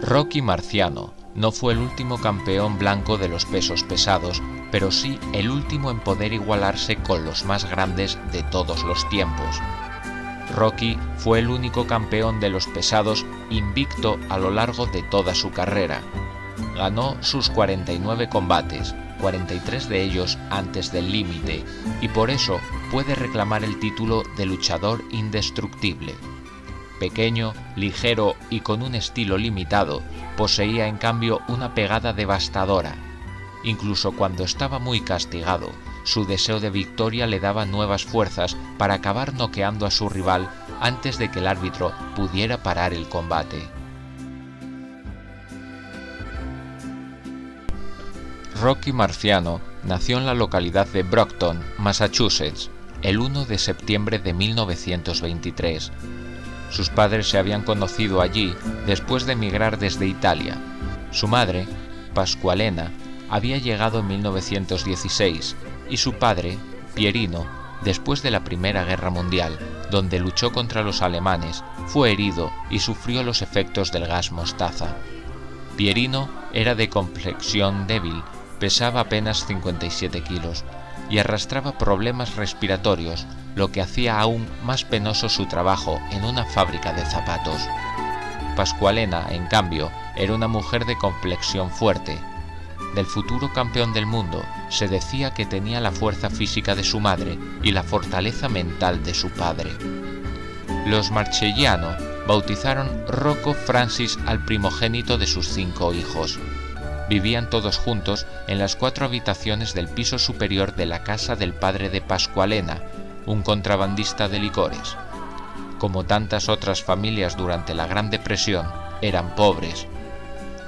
Rocky Marciano no fue el último campeón blanco de los pesos pesados, pero sí el último en poder igualarse con los más grandes de todos los tiempos. Rocky fue el único campeón de los pesados invicto a lo largo de toda su carrera. Ganó sus 49 combates, 43 de ellos antes del límite, y por eso puede reclamar el título de luchador indestructible. Pequeño, ligero y con un estilo limitado, poseía en cambio una pegada devastadora. Incluso cuando estaba muy castigado, su deseo de victoria le daba nuevas fuerzas para acabar noqueando a su rival antes de que el árbitro pudiera parar el combate. Rocky Marciano nació en la localidad de Brockton, Massachusetts, el 1 de septiembre de 1923. Sus padres se habían conocido allí después de emigrar desde Italia. Su madre, Pasqualena, había llegado en 1916 y su padre, Pierino, después de la Primera Guerra Mundial, donde luchó contra los alemanes, fue herido y sufrió los efectos del gas mostaza. Pierino era de complexión débil, pesaba apenas 57 kilos y arrastraba problemas respiratorios, lo que hacía aún más penoso su trabajo en una fábrica de zapatos. Pasqualena, en cambio, era una mujer de complexión fuerte. Del futuro campeón del mundo se decía que tenía la fuerza física de su madre y la fortaleza mental de su padre. Los Marcelliano bautizaron Rocco Francis al primogénito de sus 5 hijos. Vivían todos juntos en las 4 habitaciones del piso superior de la casa del padre de Pasqualena, un contrabandista de licores. Como tantas otras familias durante la Gran Depresión, eran pobres.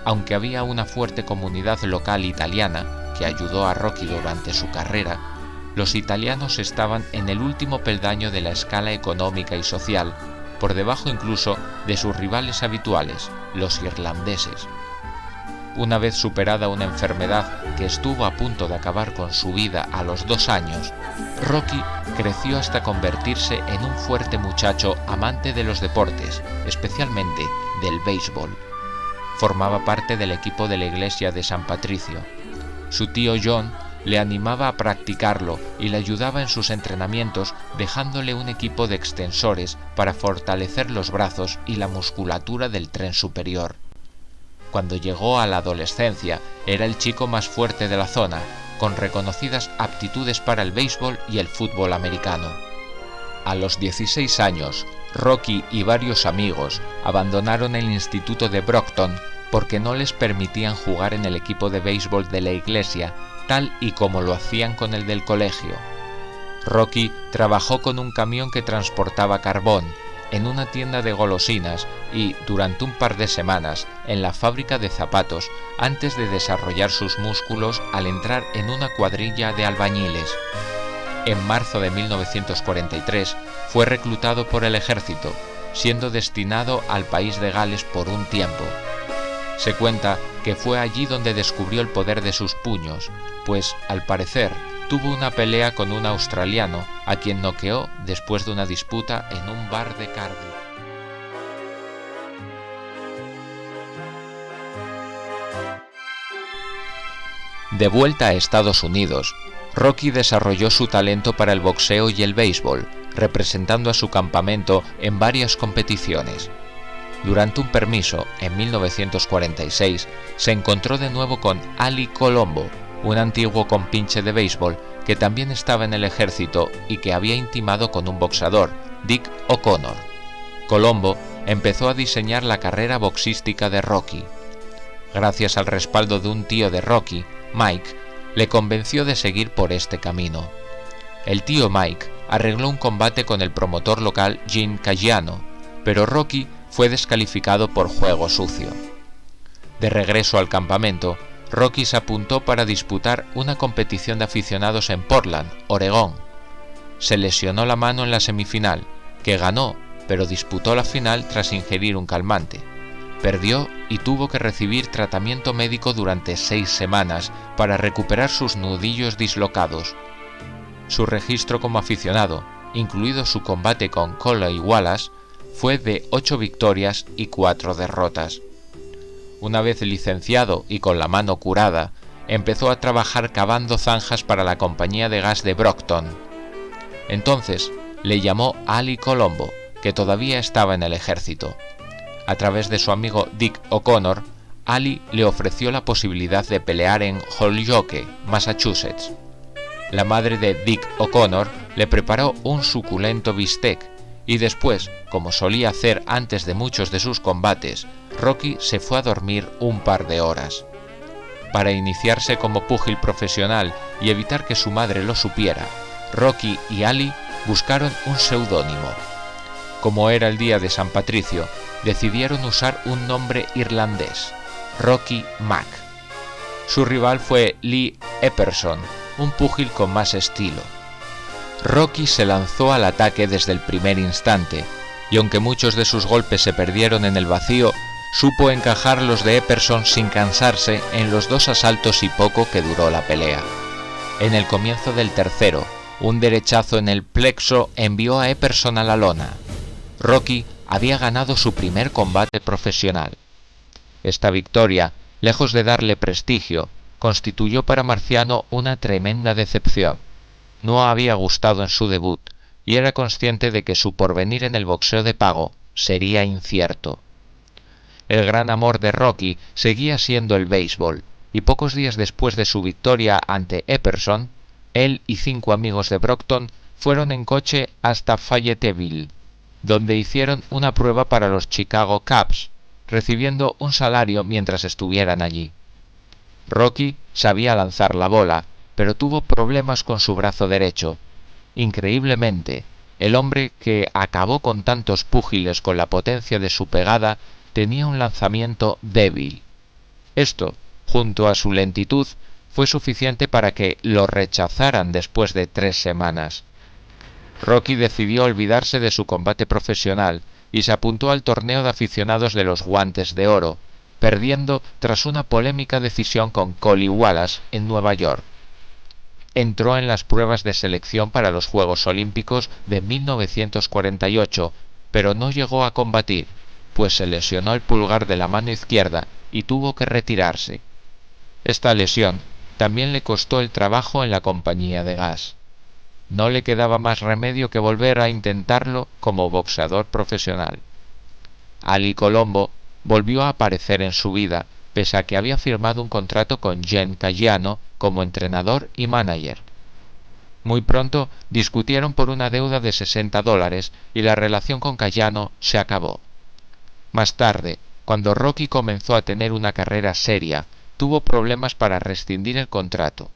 Aunque había una fuerte comunidad local italiana que ayudó a Rocky durante su carrera, los italianos estaban en el último peldaño de la escala económica y social, por debajo incluso de sus rivales habituales, los irlandeses. Una vez superada una enfermedad que estuvo a punto de acabar con su vida a los 2 años, Rocky creció hasta convertirse en un fuerte muchacho amante de los deportes, especialmente del béisbol. Formaba parte del equipo de la iglesia de San Patricio. Su tío John le animaba a practicarlo y le ayudaba en sus entrenamientos dejándole un equipo de extensores para fortalecer los brazos y la musculatura del tren superior. Cuando llegó a la adolescencia, era el chico más fuerte de la zona, con reconocidas aptitudes para el béisbol y el fútbol americano. A los 16 años, Rocky y varios amigos abandonaron el instituto de Brockton porque no les permitían jugar en el equipo de béisbol de la iglesia, tal y como lo hacían con el del colegio. Rocky trabajó con un camión que transportaba carbón, en una tienda de golosinas y, durante un par de semanas, en la fábrica de zapatos, antes de desarrollar sus músculos al entrar en una cuadrilla de albañiles. En marzo de 1943 fue reclutado por el ejército, siendo destinado al país de Gales por un tiempo. Se cuenta que fue allí donde descubrió el poder de sus puños, pues, al parecer, tuvo una pelea con un australiano a quien noqueó después de una disputa en un bar de Cardiff. De vuelta a Estados Unidos, Rocky desarrolló su talento para el boxeo y el béisbol, representando a su campamento en varias competiciones. Durante un permiso, en 1946, se encontró de nuevo con Ali Colombo, un antiguo compinche de béisbol que también estaba en el ejército y que había intimado con un boxeador, Dick O'Connor. Colombo empezó a diseñar la carrera boxística de Rocky. Gracias al respaldo de un tío de Rocky, Mike, le convenció de seguir por este camino. El tío Mike arregló un combate con el promotor local Gene Caggiano, pero Rocky fue descalificado por juego sucio. De regreso al campamento, Rocky se apuntó para disputar una competición de aficionados en Portland, Oregón. Se lesionó la mano en la semifinal, que ganó, pero disputó la final tras ingerir un calmante. Perdió y tuvo que recibir tratamiento médico durante 6 semanas para recuperar sus nudillos dislocados. Su registro como aficionado, incluido su combate con Coley Wallace, fue de 8 victorias y 4 derrotas. una vez licenciado y con la mano curada, empezó a trabajar cavando zanjas para la compañía de gas de Brockton. Entonces le llamó Ali Colombo, que todavía estaba en el ejército. A través de su amigo Dick O'Connor, Ali le ofreció la posibilidad de pelear en Holyoke, Massachusetts. La madre de Dick O'Connor le preparó un suculento bistec y después, como solía hacer antes de muchos de sus combates, Rocky se fue a dormir un par de horas. Para iniciarse como púgil profesional y evitar que su madre lo supiera, Rocky y Ali buscaron un seudónimo. Como era el día de San Patricio, decidieron usar un nombre irlandés, Rocky Mac. Su rival fue Lee Epperson, un púgil con más estilo. Rocky se lanzó al ataque desde el primer instante, y aunque muchos de sus golpes se perdieron en el vacío, supo encajar los de Epperson sin cansarse en los 2 asaltos y poco que duró la pelea. En el comienzo del tercero, un derechazo en el plexo envió a Epperson a la lona. Rocky había ganado su primer combate profesional. Esta victoria, lejos de darle prestigio, constituyó para Marciano una tremenda decepción. No había gustado en su debut y era consciente de que su porvenir en el boxeo de pago sería incierto. El gran amor de Rocky seguía siendo el béisbol, y pocos días después de su victoria ante Epperson, él y 5 amigos de Brockton fueron en coche hasta Fayetteville, donde hicieron una prueba para los Chicago Cubs, recibiendo un salario mientras estuvieran allí. Rocky sabía lanzar la bola, pero tuvo problemas con su brazo derecho. Increíblemente, el hombre que acabó con tantos púgiles con la potencia de su pegada tenía un lanzamiento débil. Esto, junto a su lentitud, fue suficiente para que lo rechazaran después de 3 semanas. Rocky decidió olvidarse de su combate profesional y se apuntó al torneo de aficionados de los Guantes de Oro, perdiendo tras una polémica decisión con Collie Wallace en Nueva York. Entró en las pruebas de selección para los Juegos Olímpicos de 1948, pero no llegó a combatir, pues se lesionó el pulgar de la mano izquierda y tuvo que retirarse. Esta lesión también le costó el trabajo en la compañía de gas. No le quedaba más remedio que volver a intentarlo como boxeador profesional. Ali Colombo volvió a aparecer en su vida, pese a que había firmado un contrato con Gene Cayano como entrenador y manager. Muy pronto discutieron por una deuda de $60 y la relación con Cayano se acabó. Más tarde, cuando Rocky comenzó a tener una carrera seria, tuvo problemas para rescindir el contrato.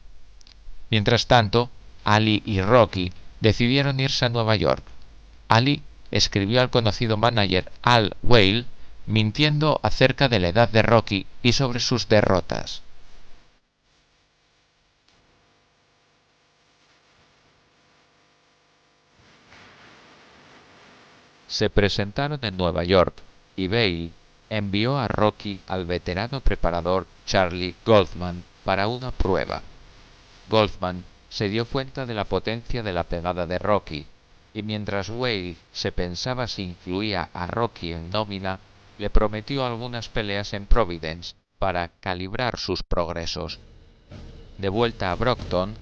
Mientras tanto, Ali y Rocky decidieron irse a Nueva York. Ali escribió al conocido manager Al Whale mintiendo acerca de la edad de Rocky y sobre sus derrotas. Se presentaron en Nueva York y Bale envió a Rocky al veterano preparador Charlie Goldman para una prueba. Goldman se dio cuenta de la potencia de la pegada de Rocky, y mientras Wade se pensaba si incluía a Rocky en nómina, le prometió algunas peleas en Providence para calibrar sus progresos. De vuelta a Brockton,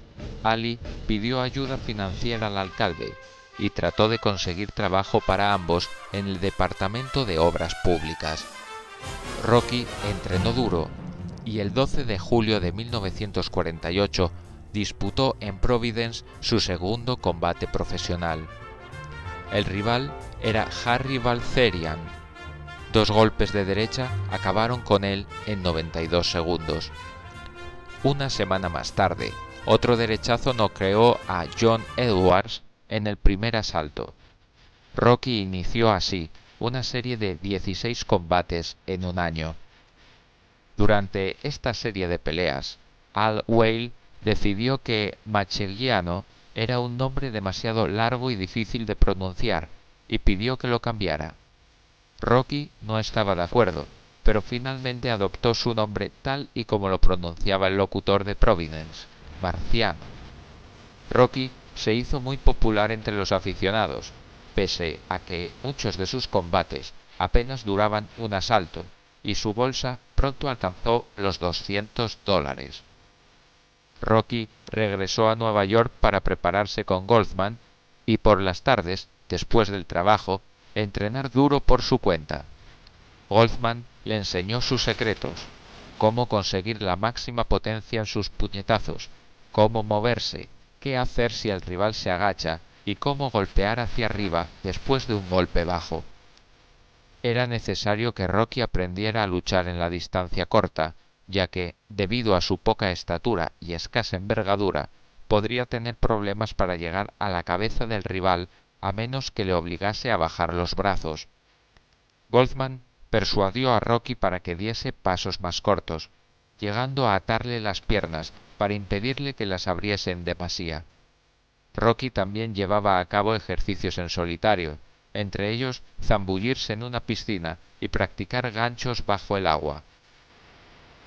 Ali pidió ayuda financiera al alcalde y trató de conseguir trabajo para ambos en el Departamento de Obras Públicas. Rocky entrenó duro y el 12 de julio de 1948 disputó en Providence su segundo combate profesional. El rival era Harry Balzerian. 2 golpes de derecha acabaron con él en 92 segundos. Una semana más tarde, otro derechazo noqueó a John Edwards en el primer asalto. Rocky inició así una serie de 16 combates en un año. Durante esta serie de peleas, Al Whale decidió que Macelliano era un nombre demasiado largo y difícil de pronunciar y pidió que lo cambiara. Rocky no estaba de acuerdo, pero finalmente adoptó su nombre tal y como lo pronunciaba el locutor de Providence, Marciano. Rocky se hizo muy popular entre los aficionados, pese a que muchos de sus combates apenas duraban un asalto y su bolsa pronto alcanzó los $200. Rocky regresó a Nueva York para prepararse con Goldman y por las tardes, después del trabajo, entrenar duro por su cuenta. Goldman le enseñó sus secretos, cómo conseguir la máxima potencia en sus puñetazos, cómo moverse, qué hacer si el rival se agacha y cómo golpear hacia arriba después de un golpe bajo. Era necesario que Rocky aprendiera a luchar en la distancia corta, ya que, debido a su poca estatura y escasa envergadura, podría tener problemas para llegar a la cabeza del rival a menos que le obligase a bajar los brazos. Goldman persuadió a Rocky para que diese pasos más cortos, llegando a atarle las piernas para impedirle que las abriese en demasía. Rocky también llevaba a cabo ejercicios en solitario, entre ellos zambullirse en una piscina y practicar ganchos bajo el agua.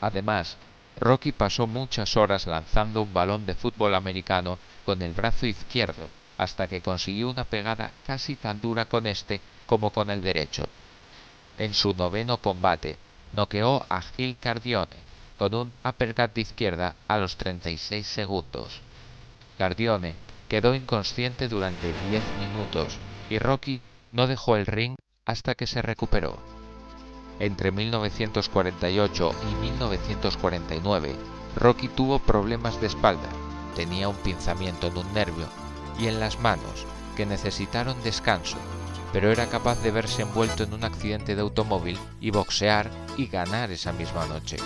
Además, Rocky pasó muchas horas lanzando un balón de fútbol americano con el brazo izquierdo, hasta que consiguió una pegada casi tan dura con este como con el derecho. En su noveno combate, noqueó a Gil Cardione con un uppercut de izquierda a los 36 segundos. Cardione quedó inconsciente durante 10 minutos y Rocky no dejó el ring hasta que se recuperó. Entre 1948 y 1949, Rocky tuvo problemas de espalda, tenía un pinzamiento en un nervio y en las manos, que necesitaron descanso, pero era capaz de verse envuelto en un accidente de automóvil y boxear y ganar esa misma noche.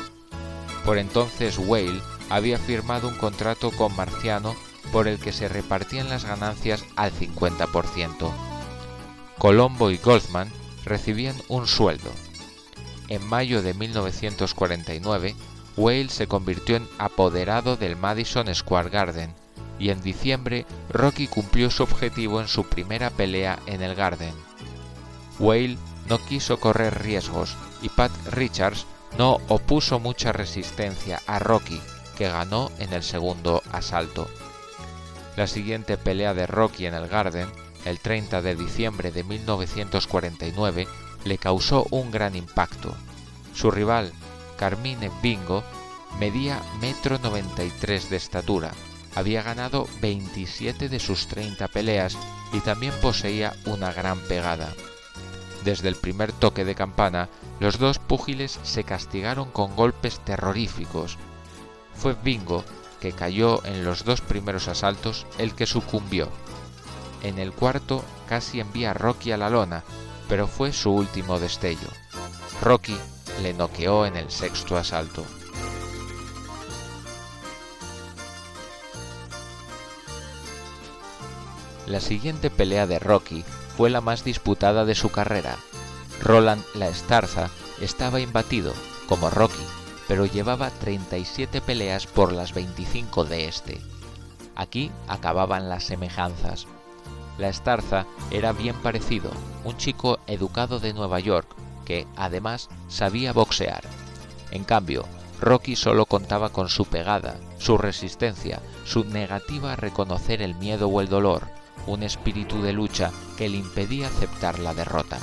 Por entonces Whale había firmado un contrato con Marciano por el que se repartían las ganancias al 50%. Colombo y Goldman recibían un sueldo. En mayo de 1949, Whale se convirtió en apoderado del Madison Square Garden, y en diciembre Rocky cumplió su objetivo en su primera pelea en el Garden. Whale no quiso correr riesgos y Pat Richards no opuso mucha resistencia a Rocky, que ganó en el segundo asalto. La siguiente pelea de Rocky en el Garden, el 30 de diciembre de 1949, le causó un gran impacto. Su rival, Carmine Bingo, medía 1,93 m de estatura, había ganado 27 de sus 30 peleas y también poseía una gran pegada. Desde el primer toque de campana, los dos púgiles se castigaron con golpes terroríficos. Fue Bingo, que cayó en los dos primeros asaltos, el que sucumbió. En el cuarto casi envía a Rocky a la lona, pero fue su último destello. Rocky le noqueó en el sexto asalto. La siguiente pelea de Rocky fue la más disputada de su carrera. Roland La Estarza estaba imbatido, como Rocky, pero llevaba 37 peleas por las 25 de este. Aquí acababan las semejanzas. La Estarza era bien parecido, un chico educado de Nueva York que, además, sabía boxear. En cambio, Rocky solo contaba con su pegada, su resistencia, su negativa a reconocer el miedo o el dolor, un espíritu de lucha que le impedía aceptar la derrota.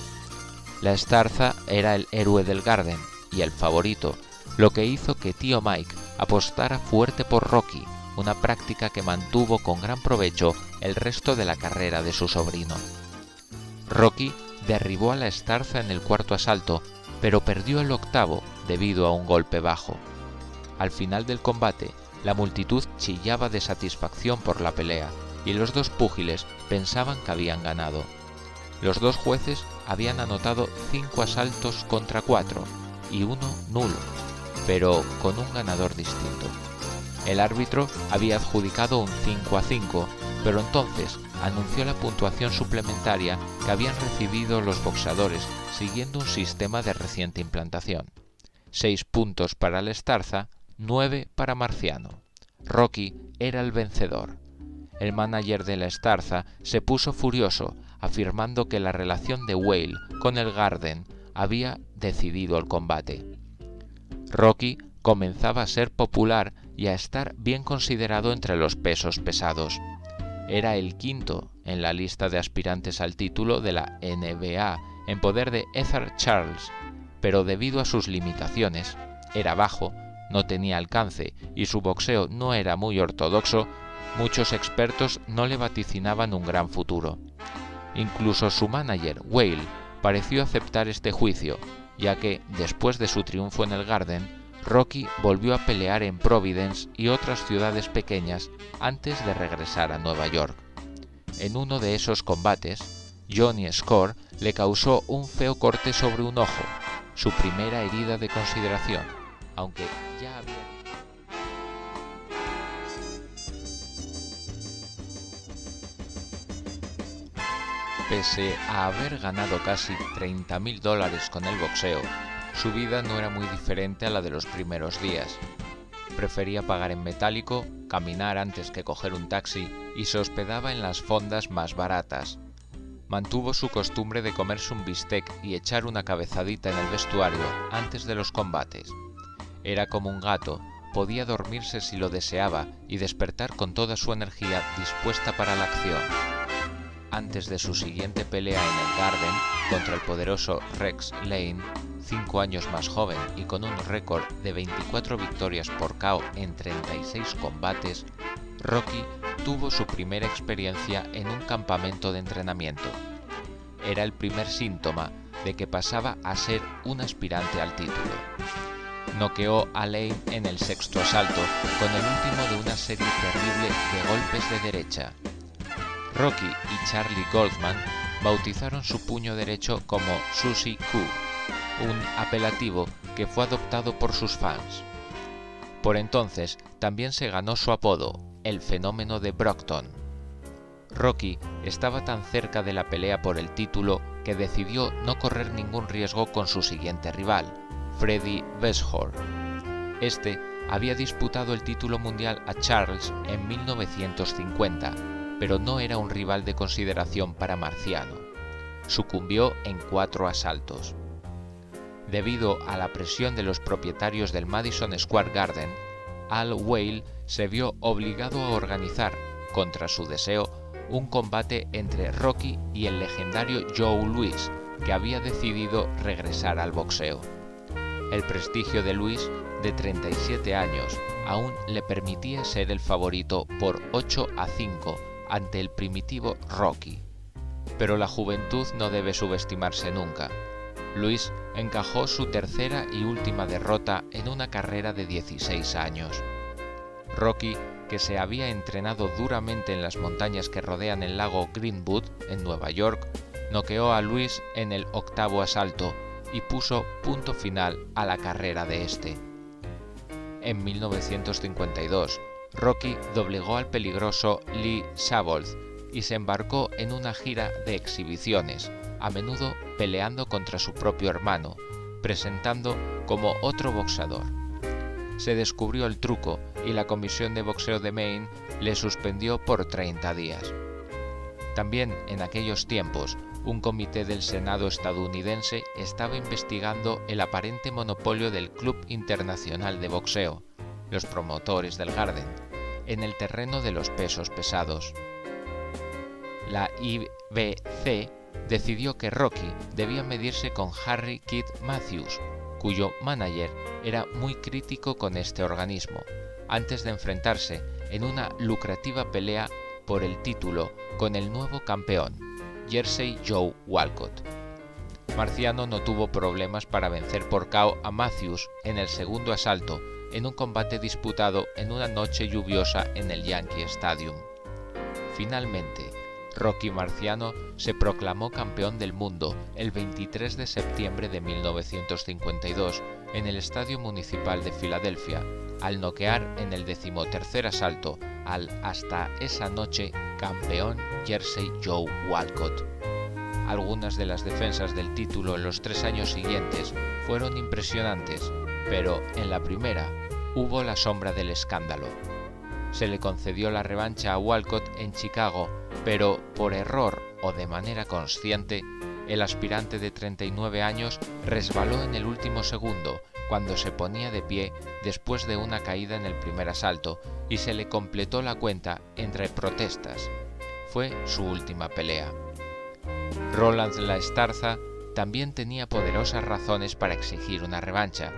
La Estarza era el héroe del Garden y el favorito, lo que hizo que tío Mike apostara fuerte por Rocky, una práctica que mantuvo con gran provecho el resto de la carrera de su sobrino. Rocky derribó a La Estarza en el cuarto asalto, pero perdió el octavo debido a un golpe bajo. Al final del combate, la multitud chillaba de satisfacción por la pelea, y los dos púgiles pensaban que habían ganado. Los dos jueces habían anotado 5 asaltos contra 4 y uno nulo, pero con un ganador distinto. El árbitro había adjudicado un 5-5, pero entonces anunció la puntuación suplementaria que habían recibido los boxeadores siguiendo un sistema de reciente implantación. 6 puntos para La Estarza, 9 para Marciano. Rocky era el vencedor. El manager de La Estarza se puso furioso, afirmando que la relación de Whale con el Garden había decidido el combate. Rocky comenzaba a ser popular y a estar bien considerado entre los pesos pesados. Era el quinto en la lista de aspirantes al título de la NBA en poder de Heather Charles, pero debido a sus limitaciones, era bajo, no tenía alcance y su boxeo no era muy ortodoxo, muchos expertos no le vaticinaban un gran futuro. Incluso su manager, Whale, pareció aceptar este juicio, ya que, después de su triunfo en el Garden, Rocky volvió a pelear en Providence y otras ciudades pequeñas antes de regresar a Nueva York. En uno de esos combates, Johnny Score le causó un feo corte sobre un ojo, su primera herida de consideración, aunque ya había... Pese a haber ganado casi $30.000 con el boxeo, su vida no era muy diferente a la de los primeros días. Prefería pagar en metálico, caminar antes que coger un taxi y se hospedaba en las fondas más baratas. Mantuvo su costumbre de comerse un bistec y echar una cabezadita en el vestuario antes de los combates. Era como un gato, podía dormirse si lo deseaba y despertar con toda su energía dispuesta para la acción. Antes de su siguiente pelea en el Garden contra el poderoso Rex Lane, 5 años más joven y con un récord de 24 victorias por KO en 36 combates, Rocky tuvo su primera experiencia en un campamento de entrenamiento. Era el primer síntoma de que pasaba a ser un aspirante al título. Noqueó a Lane en el 6º asalto con el último de una serie terrible de golpes de derecha. Rocky y Charlie Goldman bautizaron su puño derecho como Susie Q, un apelativo que fue adoptado por sus fans. Por entonces también se ganó su apodo, el fenómeno de Brockton. Rocky estaba tan cerca de la pelea por el título que decidió no correr ningún riesgo con su siguiente rival, Freddie Beshore. Este había disputado el título mundial a Charles en 1950, pero no era un rival de consideración para Marciano. Sucumbió en 4 asaltos. Debido a la presión de los propietarios del Madison Square Garden, Al Whale se vio obligado a organizar, contra su deseo, un combate entre Rocky y el legendario Joe Louis, que había decidido regresar al boxeo. El prestigio de Louis, de 37 años, aún le permitía ser el favorito por 8-5 ante el primitivo Rocky. Pero la juventud no debe subestimarse nunca. Louis encajó su tercera y última derrota en una carrera de 16 años. Rocky, que se había entrenado duramente en las montañas que rodean el lago Greenwood, en Nueva York, noqueó a Louis en el 8º asalto y puso punto final a la carrera de este. En 1952, Rocky doblegó al peligroso Lee Sabold y se embarcó en una gira de exhibiciones, a menudo peleando contra su propio hermano, presentando como otro boxeador. Se descubrió el truco y la Comisión de Boxeo de Maine le suspendió por 30 días. También en aquellos tiempos, un comité del Senado estadounidense estaba investigando el aparente monopolio del Club Internacional de Boxeo, los promotores del Garden, en el terreno de los pesos pesados. La IBC decidió que Rocky debía medirse con Harry Kid Matthews, cuyo manager era muy crítico con este organismo, antes de enfrentarse en una lucrativa pelea por el título con el nuevo campeón, Jersey Joe Walcott. Marciano no tuvo problemas para vencer por KO a Matthews en el 2º asalto, en un combate disputado en una noche lluviosa en el Yankee Stadium. Finalmente, Rocky Marciano se proclamó campeón del mundo el 23 de septiembre de 1952 en el Estadio Municipal de Filadelfia, al noquear en el 13º asalto al hasta esa noche campeón Jersey Joe Walcott. Algunas de las defensas del título en los 3 años siguientes fueron impresionantes, pero en la primera hubo la sombra del escándalo. Se le concedió la revancha a Walcott en Chicago, pero por error o de manera consciente, el aspirante de 39 años resbaló en el último segundo cuando se ponía de pie después de una caída en el primer asalto y se le completó la cuenta entre protestas. Fue su última pelea. Roland La Estarza también tenía poderosas razones para exigir una revancha,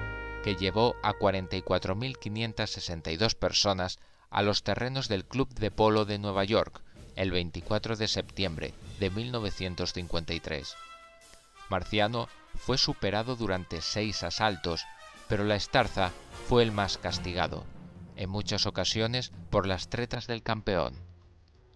que llevó a 44.562 personas a los terrenos del Club de Polo de Nueva York el 24 de septiembre de 1953. Marciano fue superado durante 6 asaltos, pero la Estarza fue el más castigado, en muchas ocasiones por las tretas del campeón.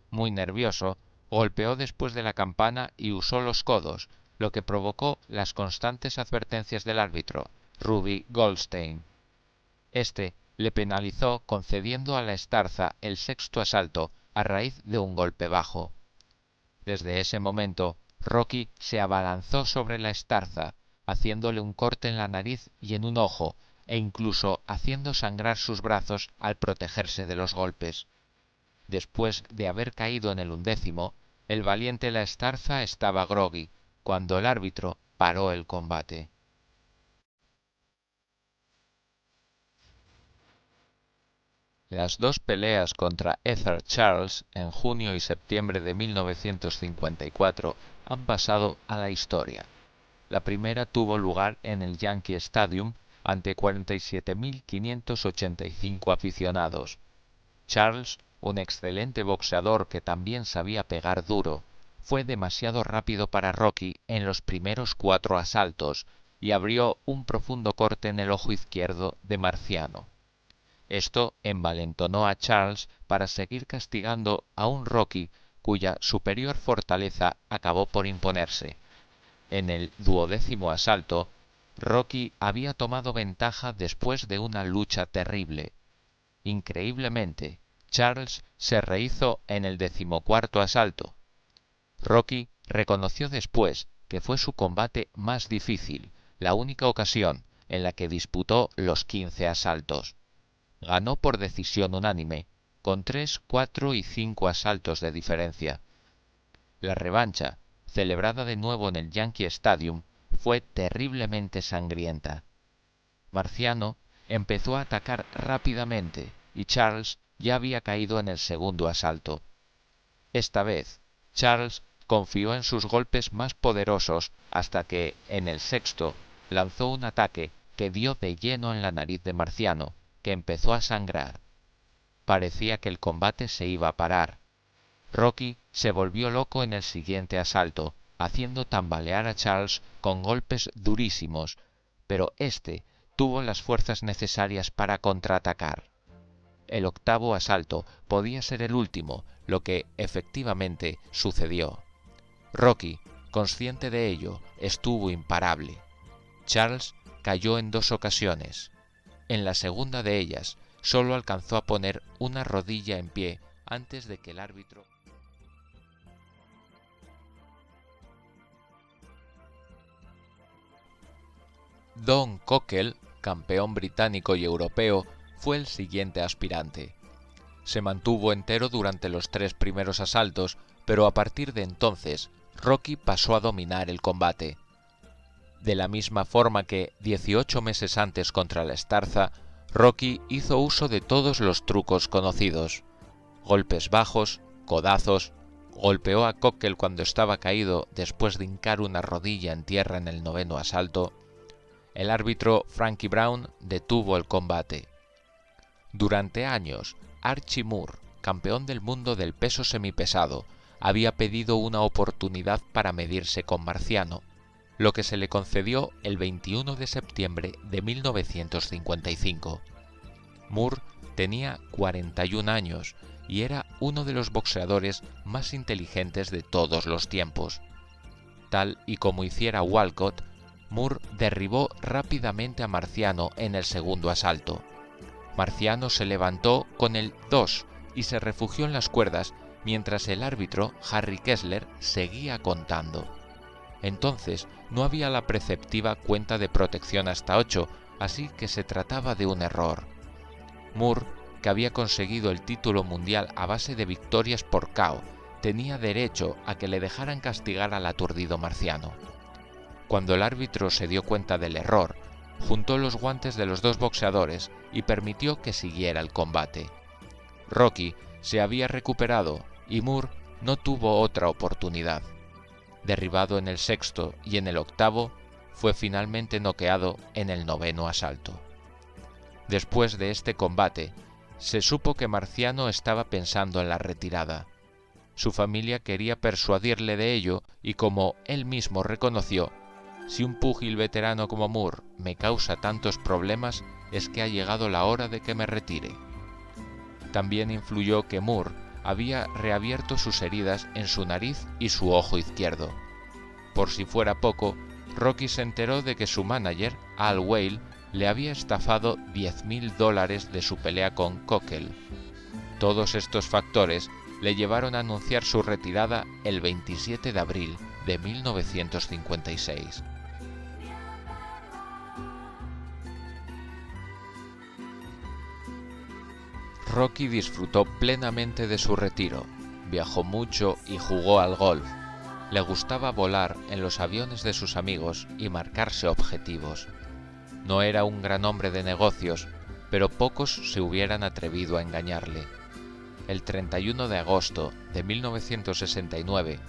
Muy nervioso, golpeó después de la campana y usó los codos, lo que provocó las constantes advertencias del árbitro, Ruby Goldstein. Este le penalizó concediendo a la Estarza el 6º asalto a raíz de un golpe bajo. Desde ese momento, Rocky se abalanzó sobre la Estarza, haciéndole un corte en la nariz y en un ojo, e incluso haciendo sangrar sus brazos al protegerse de los golpes. Después de haber caído en el 11º, el valiente la Estarza estaba groggy, cuando el árbitro paró el combate. Las dos peleas contra Heather Charles en junio y septiembre de 1954 han pasado a la historia. La primera tuvo lugar en el Yankee Stadium ante 47.585 aficionados. Charles, un excelente boxeador que también sabía pegar duro, fue demasiado rápido para Rocky en los primeros 4 asaltos y abrió un profundo corte en el ojo izquierdo de Marciano. Esto envalentonó a Charles para seguir castigando a un Rocky cuya superior fortaleza acabó por imponerse. En el 12º asalto, Rocky había tomado ventaja después de una lucha terrible. Increíblemente, Charles se rehizo en el 14º asalto. Rocky reconoció después que fue su combate más difícil, la única ocasión en la que disputó los 15 asaltos. Ganó por decisión unánime, con 3, 4 y 5 asaltos de diferencia. La revancha, celebrada de nuevo en el Yankee Stadium, fue terriblemente sangrienta. Marciano empezó a atacar rápidamente y Charles ya había caído en el 2º asalto. Esta vez, Charles confió en sus golpes más poderosos hasta que, en el 6º, lanzó un ataque que dio de lleno en la nariz de Marciano, que empezó a sangrar. Parecía que el combate se iba a parar. Rocky se volvió loco en el siguiente asalto, haciendo tambalear a Charles con golpes durísimos, pero este tuvo las fuerzas necesarias para contraatacar. El 8º asalto podía ser el último, lo que efectivamente sucedió. Rocky, consciente de ello, estuvo imparable. Charles cayó en 2 ocasiones. En la segunda de ellas, solo alcanzó a poner una rodilla en pie antes de que el árbitro... Don Cockell, campeón británico y europeo, fue el siguiente aspirante. Se mantuvo entero durante los 3 primeros asaltos, pero a partir de entonces, Rocky pasó a dominar el combate. De la misma forma que 18 meses antes contra la Estarza, Rocky hizo uso de todos los trucos conocidos. Golpes bajos, codazos, golpeó a Cockell cuando estaba caído después de hincar una rodilla en tierra en el 9º asalto. El árbitro Frankie Brown detuvo el combate. Durante años, Archie Moore, campeón del mundo del peso semipesado, había pedido una oportunidad para medirse con Marciano, lo que se le concedió el 21 de septiembre de 1955. Moore tenía 41 años y era uno de los boxeadores más inteligentes de todos los tiempos. Tal y como hiciera Walcott, Moore derribó rápidamente a Marciano en el 2º asalto. Marciano se levantó con el 2 y se refugió en las cuerdas mientras el árbitro, Harry Kessler, seguía contando. Entonces no había la preceptiva cuenta de protección hasta 8, así que se trataba de un error. Moore, que había conseguido el título mundial a base de victorias por KO, tenía derecho a que le dejaran castigar al aturdido Marciano. Cuando el árbitro se dio cuenta del error, juntó los guantes de los 2 boxeadores y permitió que siguiera el combate. Rocky se había recuperado y Moore no tuvo otra oportunidad. Derribado en el 6º y en el 8º, fue finalmente noqueado en el 9º asalto. Después de este combate, se supo que Marciano estaba pensando en la retirada. Su familia quería persuadirle de ello y, como él mismo reconoció, si un púgil veterano como Moore me causa tantos problemas, es que ha llegado la hora de que me retire. También influyó que Moore había reabierto sus heridas en su nariz y su ojo izquierdo. Por si fuera poco, Rocky se enteró de que su manager, Al Whale, le había estafado $10,000 de su pelea con Cockle. Todos estos factores le llevaron a anunciar su retirada el 27 de abril de 1956. Rocky disfrutó plenamente de su retiro, viajó mucho y jugó al golf. Le gustaba volar en los aviones de sus amigos y marcarse objetivos. No era un gran hombre de negocios, pero pocos se hubieran atrevido a engañarle. El 31 de agosto de 1969,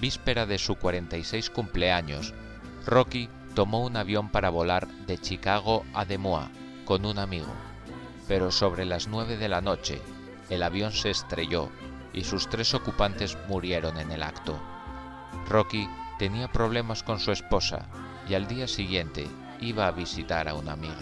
víspera de su 46 cumpleaños, Rocky tomó un avión para volar de Chicago a Des Moines con un amigo. Pero sobre las 9 de la noche, el avión se estrelló y sus 3 ocupantes murieron en el acto. Rocky tenía problemas con su esposa y al día siguiente iba a visitar a una amiga.